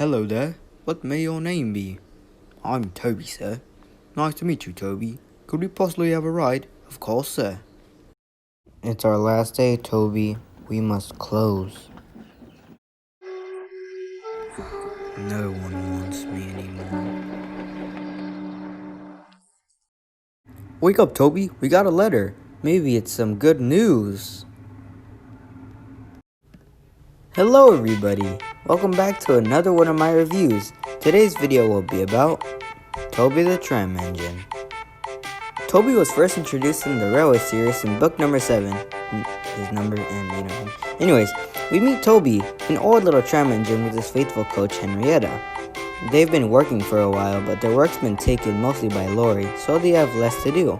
Hello there. What may your name be? I'm Toby, sir. Nice to meet you, Toby. Could we possibly have a ride? Of course, sir. It's our last day, Toby. We must close. No one wants me anymore. Wake up, Toby. We got a letter. Maybe it's some good news. Hello, everybody. Welcome back to another one of my reviews. Today's video will be about Toby the Tram Engine. Toby was first introduced in the Railway series in book number 7. His number and you know him. Anyways, we meet Toby, an old little tram engine with his faithful coach Henrietta. They've been working for a while, but their work's been taken mostly by Lori, so they have less to do.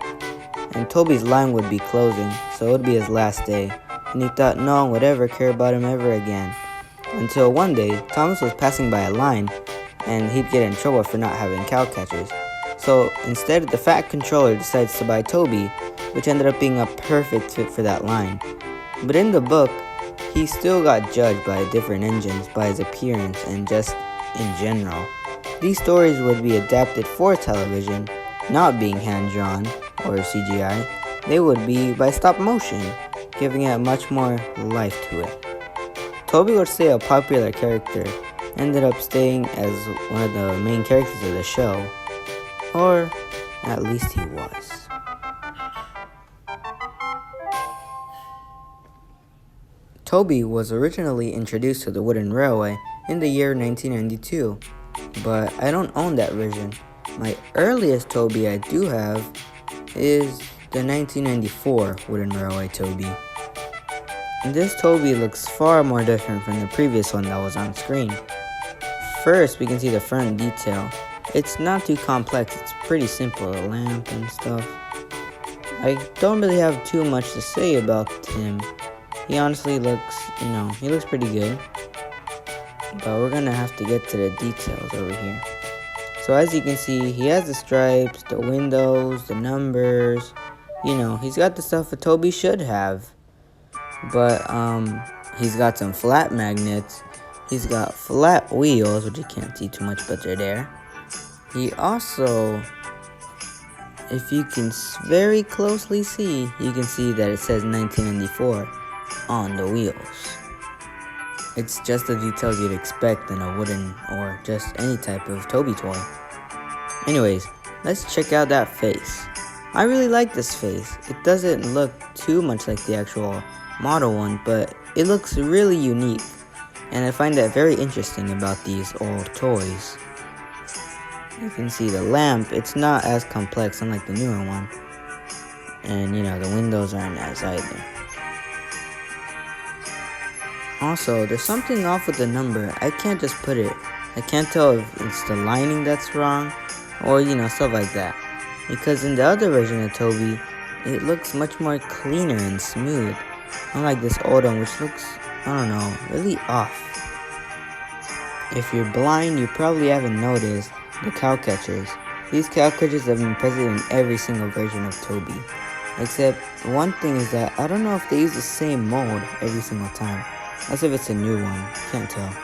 And Toby's line would be closing, so it would be his last day. And he thought no one would ever care about him ever again. Until one day, Thomas was passing by a line, and he'd get in trouble for not having cow catchers. So instead, the fat controller decides to buy Toby, which ended up being a perfect fit for that line. But in the book, he still got judged by different engines by his appearance and just in general. These stories would be adapted for television, not being hand-drawn or CGI. They would be by stop motion, giving it much more life to it. Toby would stay a popular character, ended up staying as one of the main characters of the show. Or at least he was. Toby was originally introduced to the wooden railway in the year 1992, but I don't own that version. My earliest Toby I do have is the 1994 wooden railway Toby. This Toby looks far more different from the previous one that was on screen. First, we can see the front detail. It's not too complex, it's pretty simple, a lamp and stuff. I don't really have too much to say about him. He honestly looks, he looks pretty good. But we're gonna have to get to the details over here. So as you can see, he has the stripes, the windows, the numbers. He's got the stuff a Toby should have. But he's got some flat magnets. He's got flat wheels, which you can't see too much, but they're there. He also, if you can very closely see, you can see that it says 1994 on the wheels. It's just the details you'd expect in a wooden or just any type of Toby toy. Anyways, let's check out that face. I really like this face. It doesn't look too much like the actual model one, but it looks really unique. And I find that very interesting about these old toys. You can see the lamp, it's not as complex unlike the newer one. And the windows aren't as either. Also, there's something off with the number. I can't just put it. I can't tell if it's the lining that's wrong or stuff like that. Because in the other version of Toby, it looks much more cleaner and smooth. Unlike this old one, which looks, really off. If you're blind, you probably haven't noticed the cow catchers. These cow catchers have been present in every single version of Toby. Except one thing is that I don't know if they use the same mold every single time. As if it's a new one. Can't tell.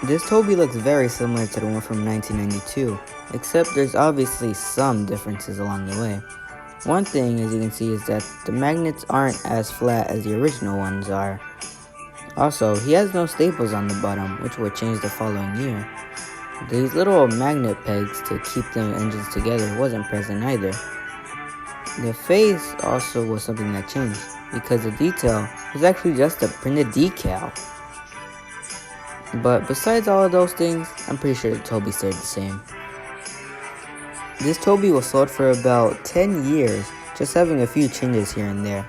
This Toby looks very similar to the one from 1992. Except there's obviously some differences along the way. One thing, as you can see, is that the magnets aren't as flat as the original ones are. Also, he has no staples on the bottom, which were changed the following year. These little magnet pegs to keep the engines together wasn't present either. The face also was something that changed, because the detail was actually just a printed decal. But besides all of those things, I'm pretty sure that Toby stayed the same. This Toby was sold for about 10 years, just having a few changes here and there,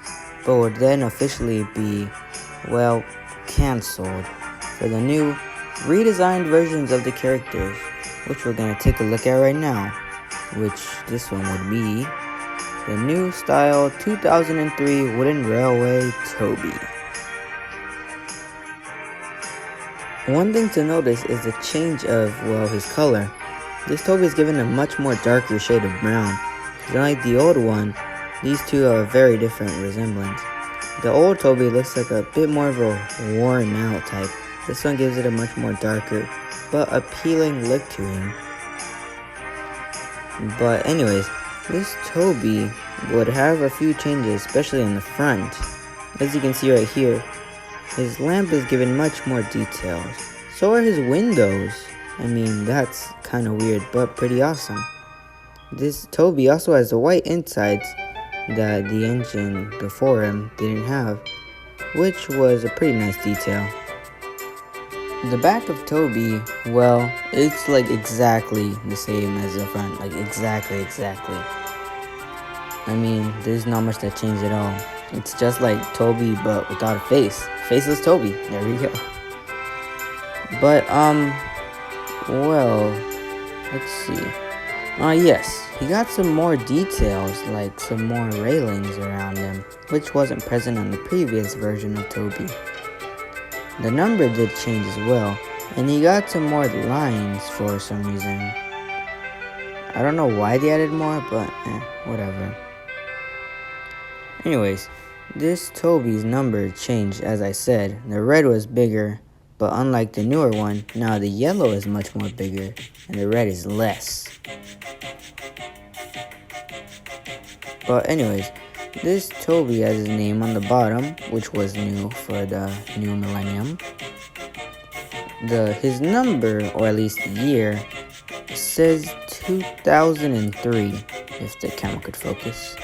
but would then officially be, cancelled for the new, redesigned versions of the characters, which we're going to take a look at right now, which this one would be the new style 2003 wooden railway Toby. One thing to notice is the change of, his color. This Toby is given a much more darker shade of brown. Unlike the old one, these two are a very different resemblance. The old Toby looks like a bit more of a worn out type. This one gives it a much more darker but appealing look to him. But anyways, this Toby would have a few changes, especially in the front. As you can see right here, his lamp is given much more details. So are his windows. I mean, that's kind of weird, but pretty awesome. This Toby also has the white insides that the engine before him didn't have, which was a pretty nice detail. The back of Toby, well, it's like exactly the same as the front, like exactly. I mean, there's not much that changed at all. It's just like Toby, but without a face. Faceless Toby, there we go. But, well, let's see. Yes, he got some more details, like some more railings around him, which wasn't present on the previous version of Toby. The number did change as well, and he got some more lines for some reason. I don't know why they added more, but whatever. Anyways, this Toby's number changed, as I said. The red was bigger, but unlike the newer one, now the yellow is much more bigger, and the red is less. But anyways, this Toby has his name on the bottom, which was new for the new millennium. His number, or at least the year, says 2003, if the camera could focus.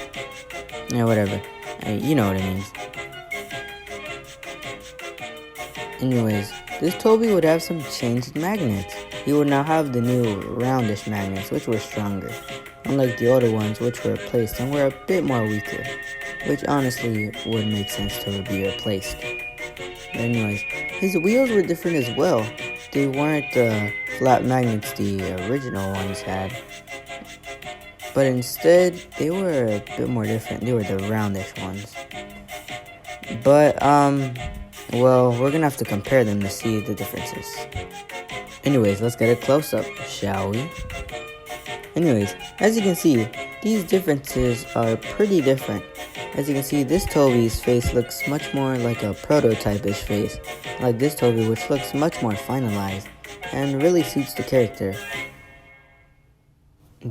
Yeah, whatever. You know what it means. Anyways, this Toby would have some changed magnets. He would now have the new roundish magnets, which were stronger, unlike the older ones, which were replaced and were a bit more weaker, which honestly would make sense to be replaced. But anyways, his wheels were different as well. They weren't the flat magnets the original ones had, but instead they were a bit more different. They were the roundish ones. But well, we're gonna have to compare them to see the differences. Anyways, let's get a close-up, shall we? Anyways, as you can see, these differences are pretty different. As you can see, this Toby's face looks much more like a prototype-ish face, like this Toby, which looks much more finalized, and really suits the character.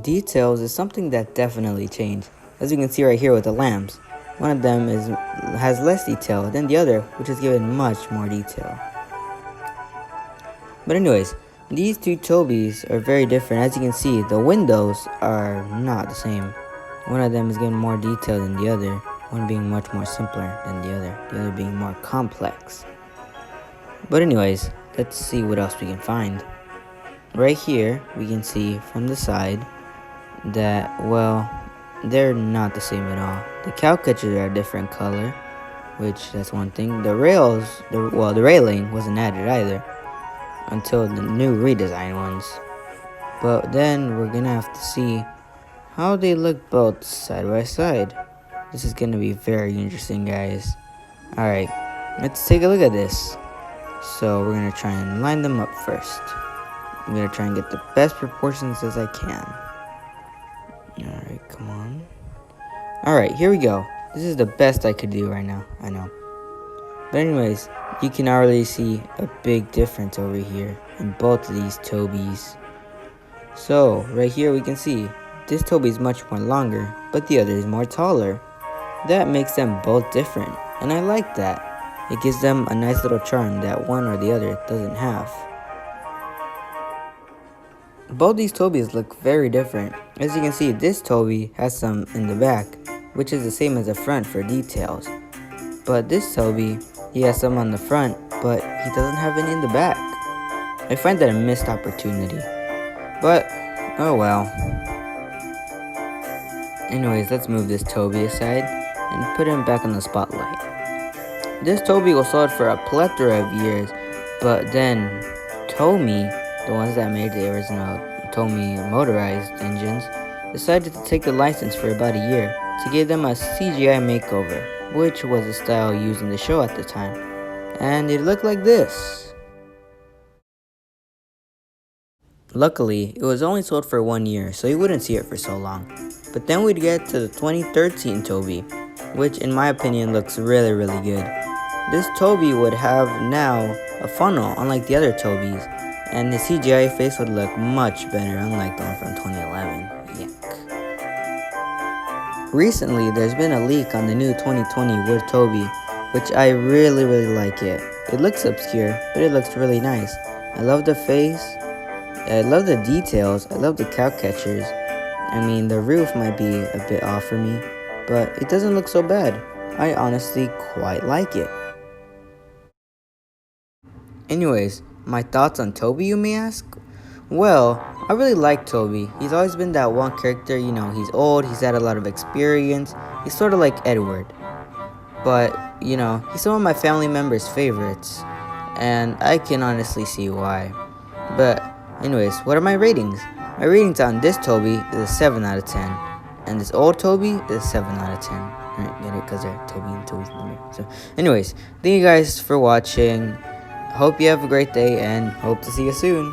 Details is something that definitely changed. As you can see right here with the lamps, one of them has less detail than the other, which is given much more detail. But anyways, these two Tobys are very different. As you can see, the windows are not the same. One of them is given more detail than the other, one being much more simpler than the other being more complex. But anyways, let's see what else we can find. Right here, we can see from the side that, well, they're not the same at all. The cow catchers are a different color, which that's one thing. The railing wasn't added either until the new redesign ones. But then we're gonna have to see how they look both side by side. This is gonna be very interesting, guys. Alright, let's take a look at this. So we're gonna try and line them up first. I'm gonna try and get the best proportions as I can. Alright, come on. Alright, here we go. This is the best I could do right now, I know. But anyways, you can already see a big difference over here in both of these Tobys. So, right here we can see this Toby is much more longer, but the other is more taller. That makes them both different, and I like that. It gives them a nice little charm that one or the other doesn't have. Both these Tobys look very different. As you can see, this Toby has some in the back, which is the same as the front for details. But this Toby, he has some on the front, but he doesn't have any in the back. I find that a missed opportunity. But, oh well. Anyways, let's move this Toby aside and put him back in the spotlight. This Toby was sold for a plethora of years, but then Tomy, the ones that made the original Tomy motorized engines, decided to take the license for about a year to give them a CGI makeover, which was the style used in the show at the time. And it looked like this. Luckily, it was only sold for 1 year, so you wouldn't see it for so long. But then we'd get to the 2013 Toby, which in my opinion looks really, really good. This Toby would have now a funnel, unlike the other Tobys, and the CGI face would look much better, unlike the one from 2011. Yuck. Recently, there's been a leak on the new 2020 Wood Toby, which I really like it. It looks obscure, but it looks really nice. I love the face, I love the details, I love the cow catchers. I mean, the roof might be a bit off for me, but it doesn't look so bad. I honestly quite like it. Anyways, my thoughts on Toby, you may ask? Well, I really like Toby. He's always been that one character, he's old, he's had a lot of experience. He's sort of like Edward. But, he's some of my family members' favorites. And I can honestly see why. But, anyways, what are my ratings? My ratings on this Toby is a 7 out of 10. And this old Toby is a 7 out of 10. Alright, get it? Because they're Toby and Toby. So, anyways, thank you guys for watching. Hope you have a great day and hope to see you soon.